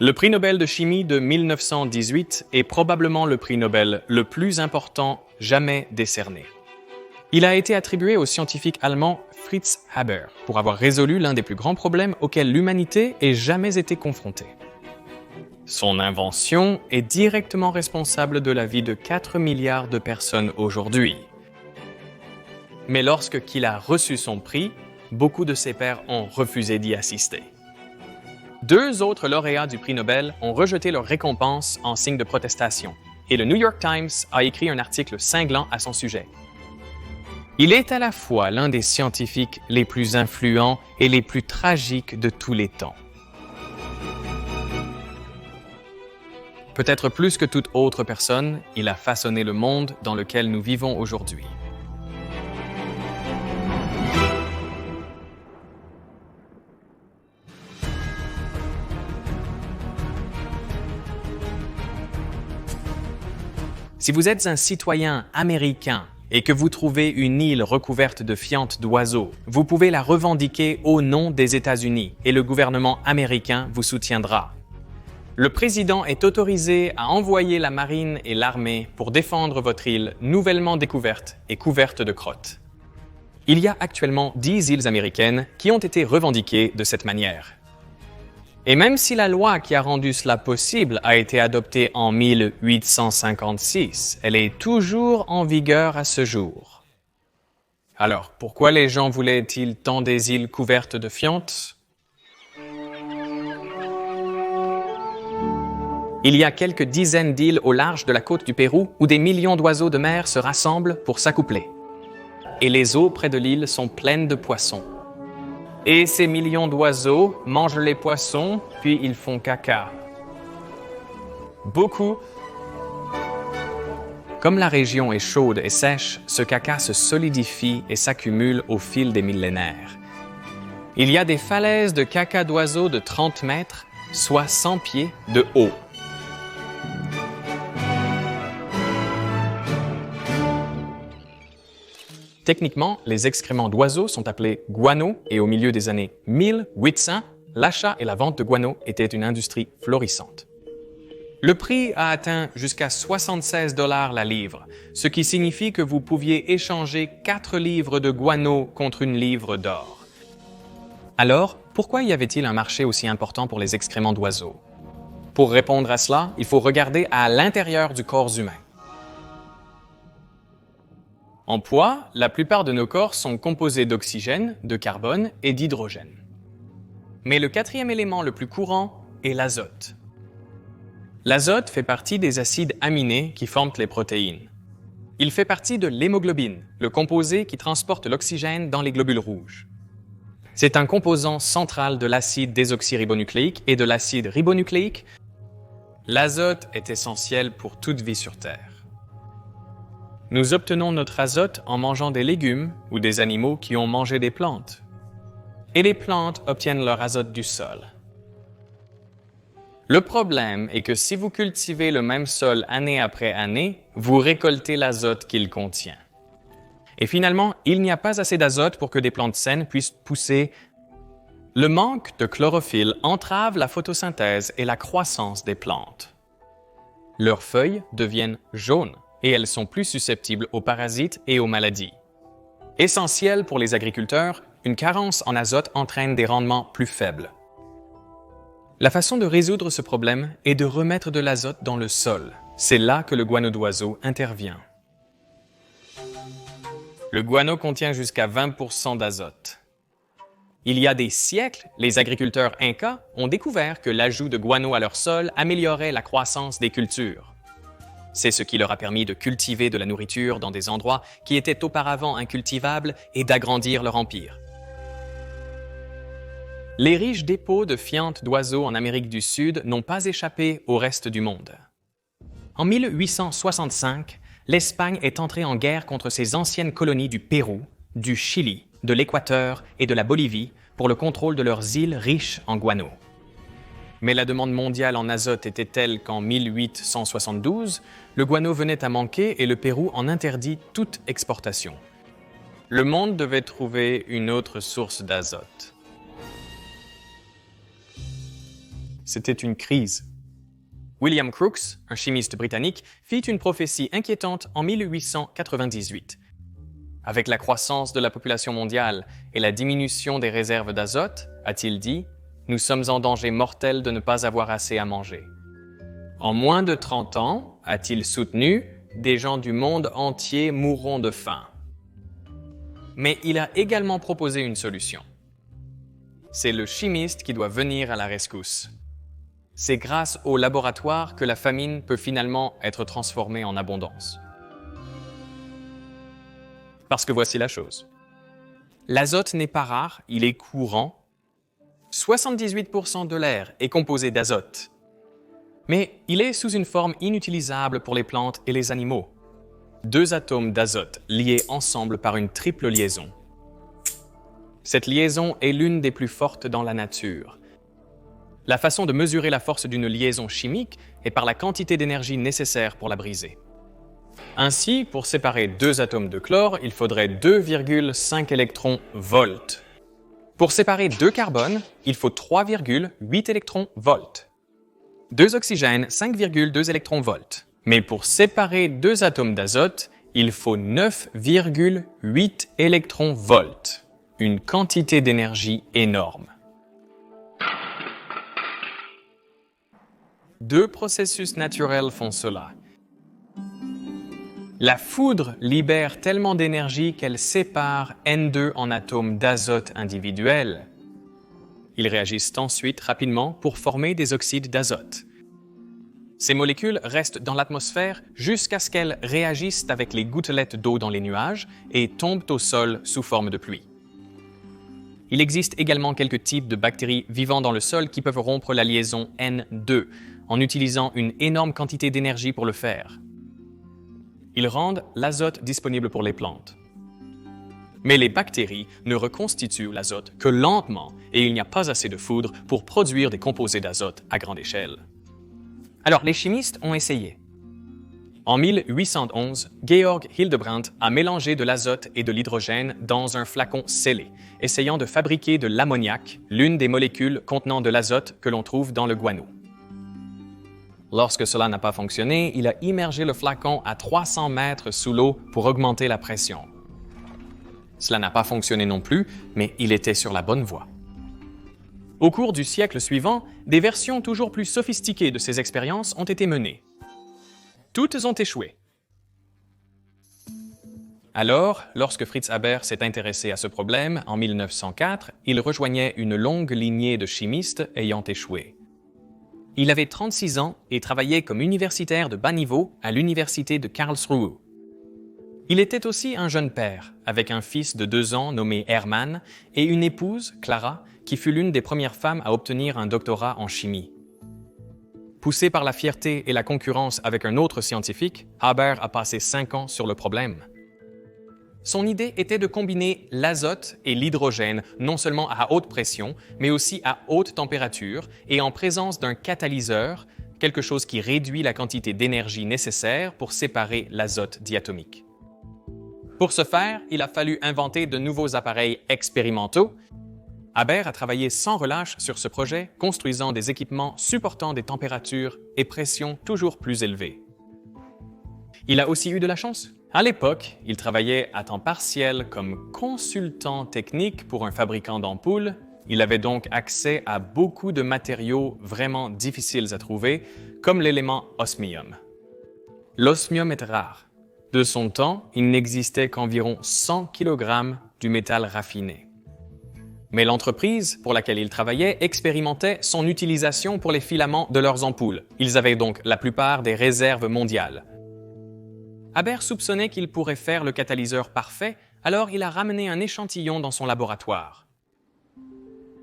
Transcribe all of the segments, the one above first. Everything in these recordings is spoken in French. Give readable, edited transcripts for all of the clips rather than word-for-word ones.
Le prix Nobel de chimie de 1918 est probablement le prix Nobel le plus important jamais décerné. Il a été attribué au scientifique allemand Fritz Haber pour avoir résolu l'un des plus grands problèmes auxquels l'humanité ait jamais été confrontée. Son invention est directement responsable de la vie de 4 milliards de personnes aujourd'hui. Mais lorsqu'il a reçu son prix, beaucoup de ses pairs ont refusé d'y assister. 2 autres lauréats du prix Nobel ont rejeté leur récompense en signe de protestation, et le New York Times a écrit un article cinglant à son sujet. Il est à la fois l'un des scientifiques les plus influents et les plus tragiques de tous les temps. Peut-être plus que toute autre personne, il a façonné le monde dans lequel nous vivons aujourd'hui. Si vous êtes un citoyen américain et que vous trouvez une île recouverte de fientes d'oiseaux, vous pouvez la revendiquer au nom des États-Unis et le gouvernement américain vous soutiendra. Le président est autorisé à envoyer la marine et l'armée pour défendre votre île nouvellement découverte et couverte de crottes. Il y a actuellement 10 îles américaines qui ont été revendiquées de cette manière. Et même si la loi qui a rendu cela possible a été adoptée en 1856, elle est toujours en vigueur à ce jour. Alors, pourquoi les gens voulaient-ils tant des îles couvertes de fientes? Il y a quelques dizaines d'îles au large de la côte du Pérou où des millions d'oiseaux de mer se rassemblent pour s'accoupler. Et les eaux près de l'île sont pleines de poissons. Et ces millions d'oiseaux mangent les poissons, puis ils font caca. Beaucoup. Comme la région est chaude et sèche, ce caca se solidifie et s'accumule au fil des millénaires. Il y a des falaises de caca d'oiseaux de 30 mètres, soit 100 pieds de haut. Techniquement, les excréments d'oiseaux sont appelés guano et au milieu des années 1800, l'achat et la vente de guano étaient une industrie florissante. Le prix a atteint jusqu'à 76 $ la livre, ce qui signifie que vous pouviez échanger 4 livres de guano contre une livre d'or. Alors, pourquoi y avait-il un marché aussi important pour les excréments d'oiseaux? Pour répondre à cela, il faut regarder à l'intérieur du corps humain. En poids, la plupart de nos corps sont composés d'oxygène, de carbone et d'hydrogène. Mais le 4e élément le plus courant est l'azote. L'azote fait partie des acides aminés qui forment les protéines. Il fait partie de l'hémoglobine, le composé qui transporte l'oxygène dans les globules rouges. C'est un composant central de l'acide désoxyribonucléique et de l'acide ribonucléique. L'azote est essentiel pour toute vie sur Terre. Nous obtenons notre azote en mangeant des légumes ou des animaux qui ont mangé des plantes. Et les plantes obtiennent leur azote du sol. Le problème est que si vous cultivez le même sol année après année, vous récoltez l'azote qu'il contient. Et finalement, il n'y a pas assez d'azote pour que des plantes saines puissent pousser. Le manque de chlorophylle entrave la photosynthèse et la croissance des plantes. Leurs feuilles deviennent jaunes et elles sont plus susceptibles aux parasites et aux maladies. Essentiel pour les agriculteurs, une carence en azote entraîne des rendements plus faibles. La façon de résoudre ce problème est de remettre de l'azote dans le sol. C'est là que le guano d'oiseau intervient. Le guano contient jusqu'à 20% d'azote. Il y a des siècles, les agriculteurs incas ont découvert que l'ajout de guano à leur sol améliorait la croissance des cultures. C'est ce qui leur a permis de cultiver de la nourriture dans des endroits qui étaient auparavant incultivables et d'agrandir leur empire. Les riches dépôts de fientes d'oiseaux en Amérique du Sud n'ont pas échappé au reste du monde. En 1865, l'Espagne est entrée en guerre contre ses anciennes colonies du Pérou, du Chili, de l'Équateur et de la Bolivie pour le contrôle de leurs îles riches en guano. Mais la demande mondiale en azote était telle qu'en 1872, le guano venait à manquer et le Pérou en interdit toute exportation. Le monde devait trouver une autre source d'azote. C'était une crise. William Crookes, un chimiste britannique, fit une prophétie inquiétante en 1898. Avec la croissance de la population mondiale et la diminution des réserves d'azote, a-t-il dit, nous sommes en danger mortel de ne pas avoir assez à manger. En moins de 30 ans, a-t-il soutenu, des gens du monde entier mourront de faim. Mais il a également proposé une solution. C'est le chimiste qui doit venir à la rescousse. C'est grâce au laboratoire que la famine peut finalement être transformée en abondance. Parce que voici la chose. L'azote n'est pas rare, il est courant. 78% de l'air est composé d'azote. Mais il est sous une forme inutilisable pour les plantes et les animaux. 2 atomes d'azote liés ensemble par une triple liaison. Cette liaison est l'une des plus fortes dans la nature. La façon de mesurer la force d'une liaison chimique est par la quantité d'énergie nécessaire pour la briser. Ainsi, pour séparer 2 atomes de chlore, il faudrait 2,5 électrons-volts. Pour séparer 2 carbones, il faut 3,8 électrons-volts. 2 oxygènes, 5,2 électrons-volts. Mais pour séparer 2 atomes d'azote, il faut 9,8 électrons-volts. Une quantité d'énergie énorme. 2 processus naturels font cela. La foudre libère tellement d'énergie qu'elle sépare N2 en atomes d'azote individuels. Ils réagissent ensuite rapidement pour former des oxydes d'azote. Ces molécules restent dans l'atmosphère jusqu'à ce qu'elles réagissent avec les gouttelettes d'eau dans les nuages et tombent au sol sous forme de pluie. Il existe également quelques types de bactéries vivant dans le sol qui peuvent rompre la liaison N2 en utilisant une énorme quantité d'énergie pour le faire. Ils rendent l'azote disponible pour les plantes. Mais les bactéries ne reconstituent l'azote que lentement et il n'y a pas assez de foudre pour produire des composés d'azote à grande échelle. Alors, les chimistes ont essayé. En 1811, Georg Hildebrandt a mélangé de l'azote et de l'hydrogène dans un flacon scellé, essayant de fabriquer de l'ammoniac, l'une des molécules contenant de l'azote que l'on trouve dans le guano. Lorsque cela n'a pas fonctionné, il a immergé le flacon à 300 mètres sous l'eau pour augmenter la pression. Cela n'a pas fonctionné non plus, mais il était sur la bonne voie. Au cours du siècle suivant, des versions toujours plus sophistiquées de ces expériences ont été menées. Toutes ont échoué. Alors, lorsque Fritz Haber s'est intéressé à ce problème en 1904, il rejoignait une longue lignée de chimistes ayant échoué. Il avait 36 ans et travaillait comme universitaire de bas niveau à l'université de Karlsruhe. Il était aussi un jeune père, avec un fils de 2 ans nommé Hermann et une épouse, Clara, qui fut l'une des premières femmes à obtenir un doctorat en chimie. Poussé par la fierté et la concurrence avec un autre scientifique, Haber a passé 5 ans sur le problème. Son idée était de combiner l'azote et l'hydrogène non seulement à haute pression, mais aussi à haute température et en présence d'un catalyseur, quelque chose qui réduit la quantité d'énergie nécessaire pour séparer l'azote diatomique. Pour ce faire, il a fallu inventer de nouveaux appareils expérimentaux. Haber a travaillé sans relâche sur ce projet, construisant des équipements supportant des températures et pressions toujours plus élevées. Il a aussi eu de la chance. À l'époque, il travaillait à temps partiel comme consultant technique pour un fabricant d'ampoules. Il avait donc accès à beaucoup de matériaux vraiment difficiles à trouver, comme l'élément osmium. L'osmium est rare. De son temps, il n'existait qu'environ 100 kg du métal raffiné. Mais l'entreprise pour laquelle il travaillait expérimentait son utilisation pour les filaments de leurs ampoules. Ils avaient donc la plupart des réserves mondiales. Haber soupçonnait qu'il pourrait faire le catalyseur parfait, alors il a ramené un échantillon dans son laboratoire.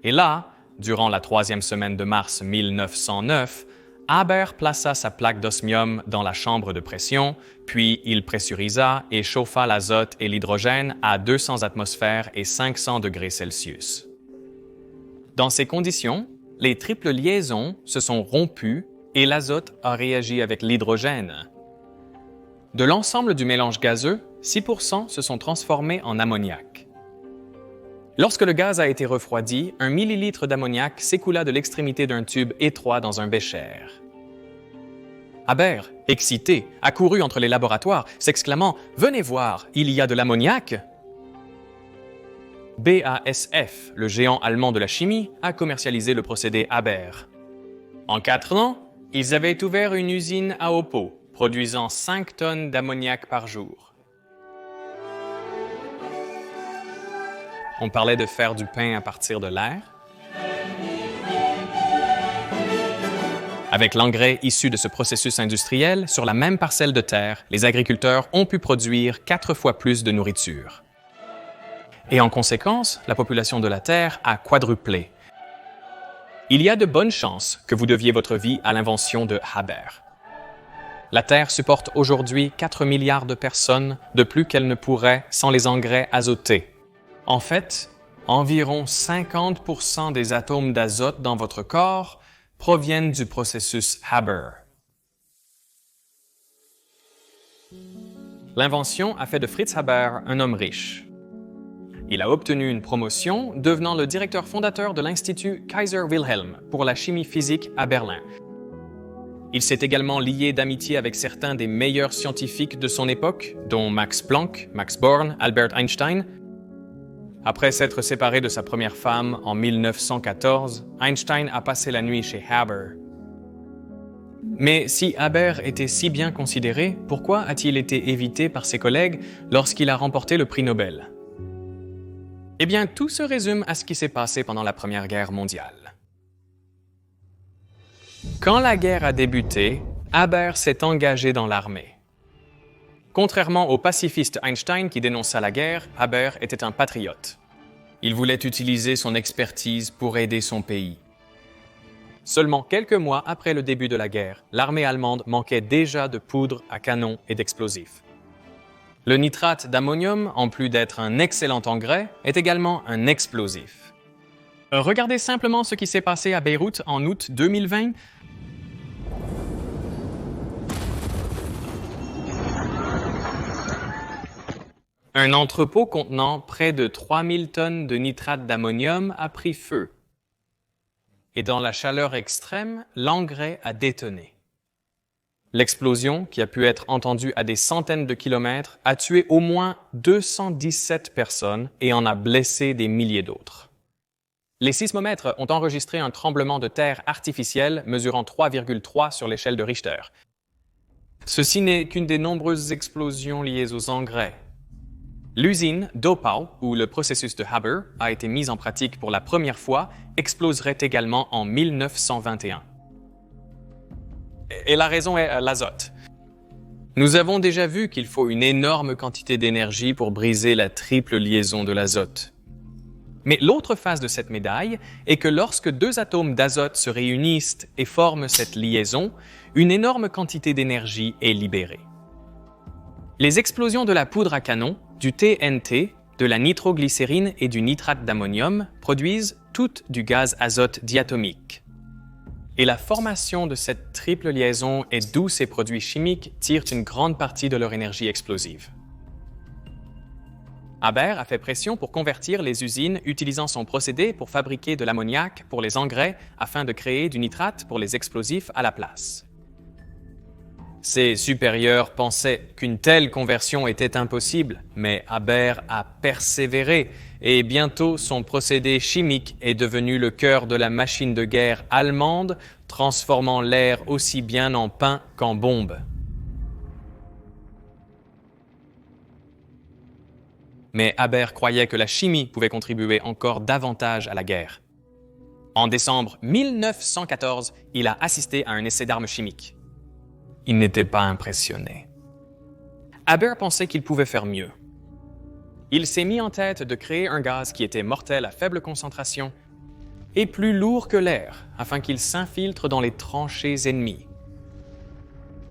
Et là, durant la 3e semaine de mars 1909, Haber plaça sa plaque d'osmium dans la chambre de pression, puis il pressurisa et chauffa l'azote et l'hydrogène à 200 atmosphères et 500 degrés Celsius. Dans ces conditions, les triples liaisons se sont rompues et l'azote a réagi avec l'hydrogène. De l'ensemble du mélange gazeux, 6% se sont transformés en ammoniac. Lorsque le gaz a été refroidi, 1 millilitre d'ammoniac s'écoula de l'extrémité d'un tube étroit dans un bécher. Haber, excité, accourut entre les laboratoires, s'exclamant « Venez voir, il y a de l'ammoniac !» BASF, le géant allemand de la chimie, a commercialisé le procédé Haber. En 4 ans, ils avaient ouvert une usine à Oppo, produisant 5 tonnes d'ammoniac par jour. On parlait de faire du pain à partir de l'air. Avec l'engrais issu de ce processus industriel, sur la même parcelle de terre, les agriculteurs ont pu produire 4 fois plus de nourriture. Et en conséquence, la population de la Terre a quadruplé. Il y a de bonnes chances que vous deviez votre vie à l'invention de Haber. La Terre supporte aujourd'hui 4 milliards de personnes de plus qu'elle ne pourrait sans les engrais azotés. En fait, environ 50% des atomes d'azote dans votre corps proviennent du processus Haber. L'invention a fait de Fritz Haber un homme riche. Il a obtenu une promotion, devenant le directeur fondateur de l'Institut Kaiser Wilhelm pour la chimie physique à Berlin. Il s'est également lié d'amitié avec certains des meilleurs scientifiques de son époque, dont Max Planck, Max Born, Albert Einstein. Après s'être séparé de sa première femme en 1914, Einstein a passé la nuit chez Haber. Mais si Haber était si bien considéré, pourquoi a-t-il été évité par ses collègues lorsqu'il a remporté le prix Nobel ? Eh bien, tout se résume à ce qui s'est passé pendant la Première Guerre mondiale. Quand la guerre a débuté, Haber s'est engagé dans l'armée. Contrairement au pacifiste Einstein qui dénonça la guerre, Haber était un patriote. Il voulait utiliser son expertise pour aider son pays. Seulement quelques mois après le début de la guerre, l'armée allemande manquait déjà de poudre à canon et d'explosifs. Le nitrate d'ammonium, en plus d'être un excellent engrais, est également un explosif. Regardez simplement ce qui s'est passé à Beyrouth en août 2020. Un entrepôt contenant près de 3000 tonnes de nitrate d'ammonium a pris feu. Et dans la chaleur extrême, l'engrais a détonné. L'explosion, qui a pu être entendue à des centaines de kilomètres, a tué au moins 217 personnes et en a blessé des milliers d'autres. Les sismomètres ont enregistré un tremblement de terre artificiel mesurant 3,3 sur l'échelle de Richter. Ceci n'est qu'une des nombreuses explosions liées aux engrais. L'usine Dopau, où le processus de Haber a été mis en pratique pour la première fois, exploserait également en 1921. Et la raison est l'azote. Nous avons déjà vu qu'il faut une énorme quantité d'énergie pour briser la triple liaison de l'azote. Mais l'autre face de cette médaille est que lorsque 2 atomes d'azote se réunissent et forment cette liaison, une énorme quantité d'énergie est libérée. Les explosions de la poudre à canon, du TNT, de la nitroglycérine et du nitrate d'ammonium produisent toutes du gaz azote diatomique. Et la formation de cette triple liaison et d'où ces produits chimiques tirent une grande partie de leur énergie explosive. Haber a fait pression pour convertir les usines utilisant son procédé pour fabriquer de l'ammoniac pour les engrais afin de créer du nitrate pour les explosifs à la place. Ses supérieurs pensaient qu'une telle conversion était impossible, mais Haber a persévéré et bientôt son procédé chimique est devenu le cœur de la machine de guerre allemande, transformant l'air aussi bien en pain qu'en bombe. Mais Haber croyait que la chimie pouvait contribuer encore davantage à la guerre. En décembre 1914, il a assisté à un essai d'armes chimiques. Il n'était pas impressionné. Haber pensait qu'il pouvait faire mieux. Il s'est mis en tête de créer un gaz qui était mortel à faible concentration et plus lourd que l'air, afin qu'il s'infiltre dans les tranchées ennemies.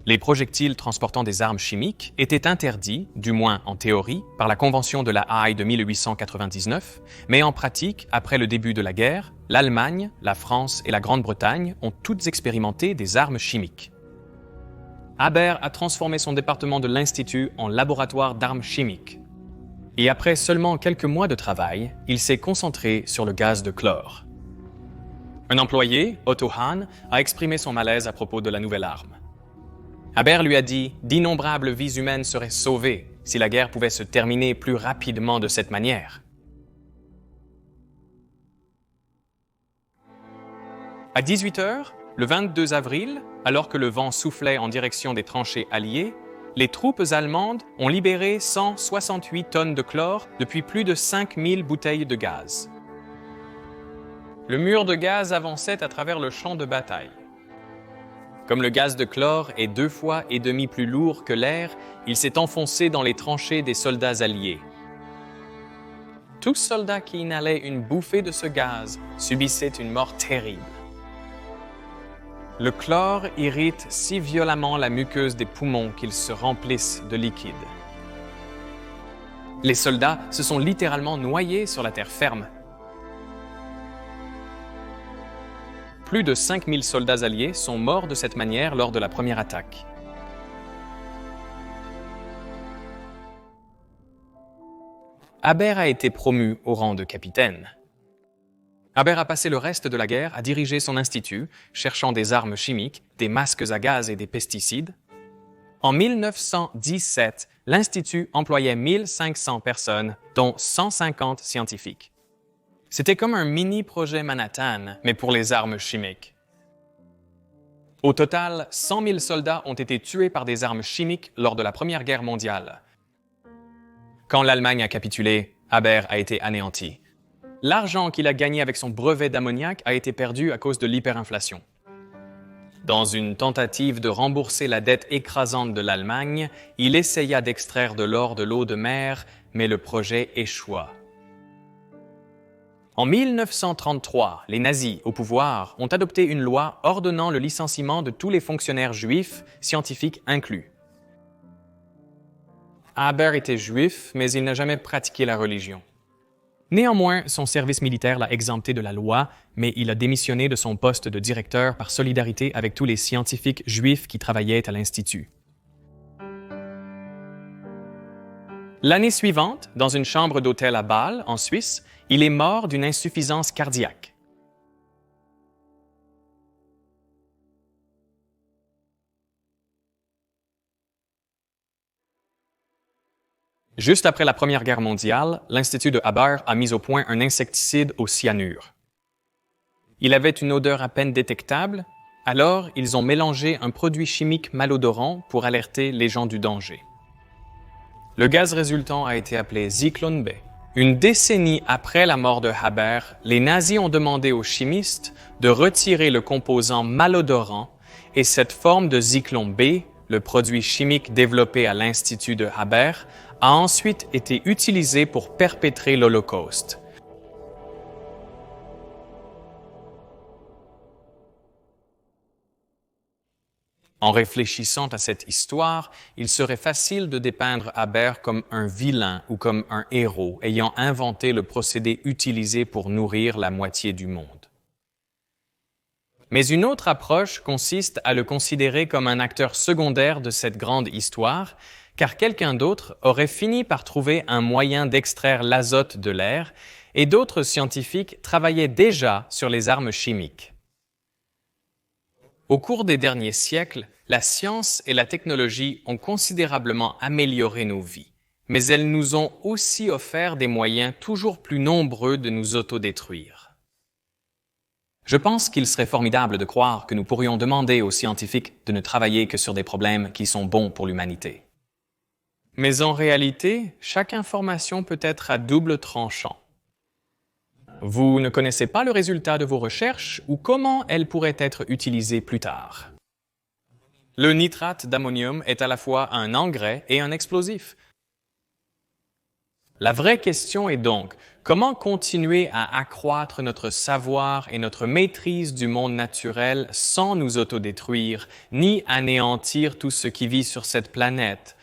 Les projectiles transportant des armes chimiques étaient interdits, du moins en théorie, par la Convention de la Haye de 1899, mais en pratique, après le début de la guerre, l'Allemagne, la France et la Grande-Bretagne ont toutes expérimenté des armes chimiques. Haber a transformé son département de l'Institut en laboratoire d'armes chimiques. Et après seulement quelques mois de travail, il s'est concentré sur le gaz de chlore. Un employé, Otto Hahn, a exprimé son malaise à propos de la nouvelle arme. Haber lui a dit « D'innombrables vies humaines seraient sauvées si la guerre pouvait se terminer plus rapidement de cette manière. » À 18 h, le 22 avril, alors que le vent soufflait en direction des tranchées alliées, les troupes allemandes ont libéré 168 tonnes de chlore depuis plus de 5000 bouteilles de gaz. Le mur de gaz avançait à travers le champ de bataille. Comme le gaz de chlore est 2,5 fois plus lourd que l'air, il s'est enfoncé dans les tranchées des soldats alliés. Tout soldat qui inhalait une bouffée de ce gaz subissait une mort terrible. Le chlore irrite si violemment la muqueuse des poumons qu'ils se remplissent de liquide. Les soldats se sont littéralement noyés sur la terre ferme. Plus de 5000 soldats alliés sont morts de cette manière lors de la première attaque. Haber a été promu au rang de capitaine. Haber a passé le reste de la guerre à diriger son institut, cherchant des armes chimiques, des masques à gaz et des pesticides. En 1917, l'institut employait 1500 personnes, dont 150 scientifiques. C'était comme un mini-projet Manhattan, mais pour les armes chimiques. Au total, 100 000 soldats ont été tués par des armes chimiques lors de la Première Guerre mondiale. Quand l'Allemagne a capitulé, Haber a été anéanti. L'argent qu'il a gagné avec son brevet d'ammoniac a été perdu à cause de l'hyperinflation. Dans une tentative de rembourser la dette écrasante de l'Allemagne, il essaya d'extraire de l'or de l'eau de mer, mais le projet échoua. En 1933, les nazis au pouvoir ont adopté une loi ordonnant le licenciement de tous les fonctionnaires juifs, scientifiques inclus. Haber était juif, mais il n'a jamais pratiqué la religion. Néanmoins, son service militaire l'a exempté de la loi, mais il a démissionné de son poste de directeur par solidarité avec tous les scientifiques juifs qui travaillaient à l'Institut. L'année suivante, dans une chambre d'hôtel à Bâle, en Suisse, il est mort d'une insuffisance cardiaque. Juste après la Première Guerre mondiale, l'Institut de Haber a mis au point un insecticide au cyanure. Il avait une odeur à peine détectable, alors ils ont mélangé un produit chimique malodorant pour alerter les gens du danger. Le gaz résultant a été appelé Zyklon B. Une décennie après la mort de Haber, les nazis ont demandé aux chimistes de retirer le composant malodorant et cette forme de Zyklon B, le produit chimique développé à l'Institut de Haber, a ensuite été utilisée pour perpétrer l'Holocauste. En réfléchissant à cette histoire, il serait facile de dépeindre Haber comme un vilain ou comme un héros ayant inventé le procédé utilisé pour nourrir la moitié du monde. Mais une autre approche consiste à le considérer comme un acteur secondaire de cette grande histoire, car quelqu'un d'autre aurait fini par trouver un moyen d'extraire l'azote de l'air et d'autres scientifiques travaillaient déjà sur les armes chimiques. Au cours des derniers siècles, la science et la technologie ont considérablement amélioré nos vies, mais elles nous ont aussi offert des moyens toujours plus nombreux de nous autodétruire. Je pense qu'il serait formidable de croire que nous pourrions demander aux scientifiques de ne travailler que sur des problèmes qui sont bons pour l'humanité. Mais en réalité, chaque information peut être à double tranchant. Vous ne connaissez pas le résultat de vos recherches ou comment elles pourraient être utilisées plus tard. Le nitrate d'ammonium est à la fois un engrais et un explosif. La vraie question est donc, comment continuer à accroître notre savoir et notre maîtrise du monde naturel sans nous autodétruire, ni anéantir tout ce qui vit sur cette planète,